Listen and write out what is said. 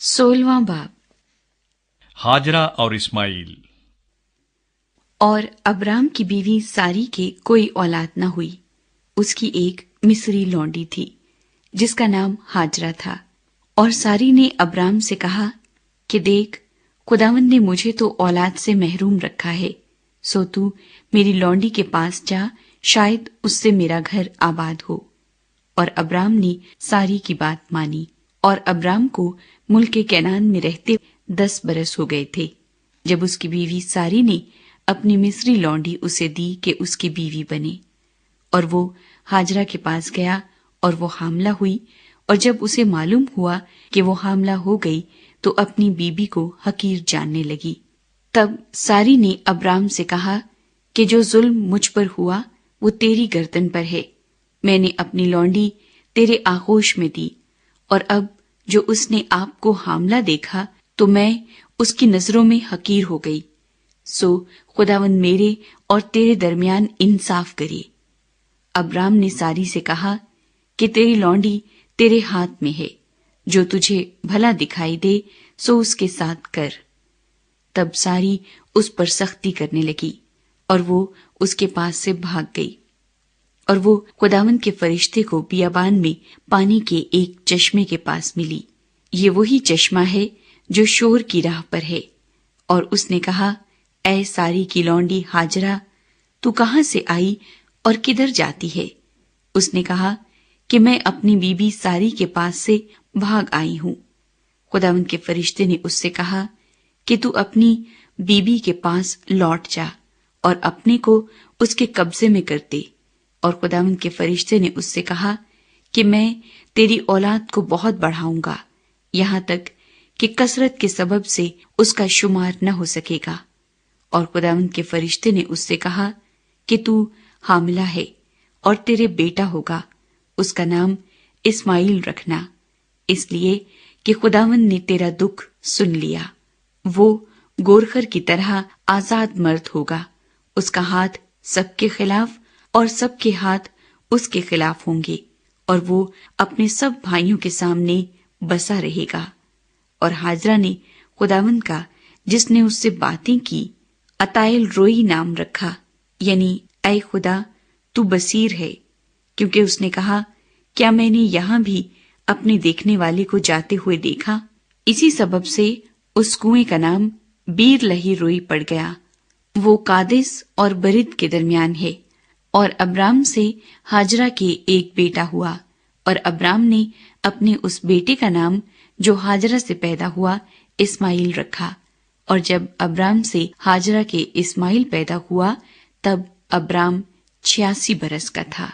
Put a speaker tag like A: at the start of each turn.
A: 16वां बाब।
B: हाजरा और इस्माइल।
A: और अब्राम की बीवी सारी के कोई औलाद न हुई। उसकी एक मिस्री लौंडी थी जिसका नाम हाजरा था। और सारी ने अब्राम से कहा कि देख, खुदावंद ने मुझे तो औलाद से महरूम रखा है, सो तू मेरी लौंडी के पास जा, शायद उससे मेरा घर आबाद हो। और अब्राम ने सारी की बात मानी। और अब्राम को मुल्क कैनान में रहते 10 बरस हो गए थे जब उसकी बीवी सारी ने अपनी मिस्री लौंडी उसे दी कि उसकी बीवी बने। और वो हाजरा के पास गया और वो हामला हुई। और जब उसे मालूम हुआ कि वो हामला हो गई तो अपनी बीबी को हकीर जानने लगी। तब सारी ने अब्राम से कहा कि जो जुल्म मुझ पर हुआ वो तेरी गर्दन पर है। मैंने अपनी लौंडी तेरे आगोश में दी, और अब जो उसने आपको हामला देखा तो मैं उसकी नजरों में हकीर हो गई। सो खुदावंद मेरे और तेरे दरमियान इंसाफ करे। अब्राम ने सारी से कहा कि तेरी लौंडी तेरे हाथ में है, जो तुझे भला दिखाई दे सो उसके साथ कर। तब सारी उस पर सख्ती करने लगी और वो उसके पास से भाग गई। और वो खुदावंद के फरिश्ते को बियाबान में पानी के एक चश्मे के पास मिली। ये वही चश्मा है जो शोर की राह पर है। और उसने कहा, ऐ सारी की लौंडी हाजरा, तू कहां से आई और किधर जाती है? उसने कहा कि मैं अपनी बीबी सारी के पास से भाग आई हूं। खुदावंद के फरिश्ते ने उससे कहा कि तू अपनी बीबी के पास लौट जा और अपने को उसके कब्जे में कर दे। और खुदावंद के फरिश्ते ने उससे कहा कि मैं तेरी औलाद को बहुत बढ़ाऊंगा, यहां तक कि कसरत के सबब से उसका शुमार न हो सकेगा। और खुदावंद के फरिश्ते ने उससे कहा कि तू हामिला है और तेरे बेटा होगा, उसका नाम इस्माइल रखना, इसलिए कि खुदावंद ने तेरा दुख सुन लिया। वो गोरखर की तरह आजाद मर्द होगा, उसका हाथ सबके खिलाफ और सबके हाथ उसके खिलाफ होंगे, और वो अपने सब भाइयों के सामने बसा रहेगा। और हाजरा ने खुदावंद का, जिसने उससे बातें की, अतायल रोई नाम रखा, यानी ऐ खुदा तू बसीर है, क्योंकि उसने कहा, क्या मैंने यहां भी अपने देखने वाले को जाते हुए देखा? इसी सबब से उस कुएं का नाम बीर लही रोई पड़ गया। वो कादेस और बरिद के दरमियान है। और अब्राम से हाजरा के एक बेटा हुआ, और अब्राम ने अपने उस बेटे का नाम जो हाजरा से पैदा हुआ इस्माइल रखा। और जब अब्राम से हाजरा के इस्माइल पैदा हुआ तब अब्राम 86 बरस का था।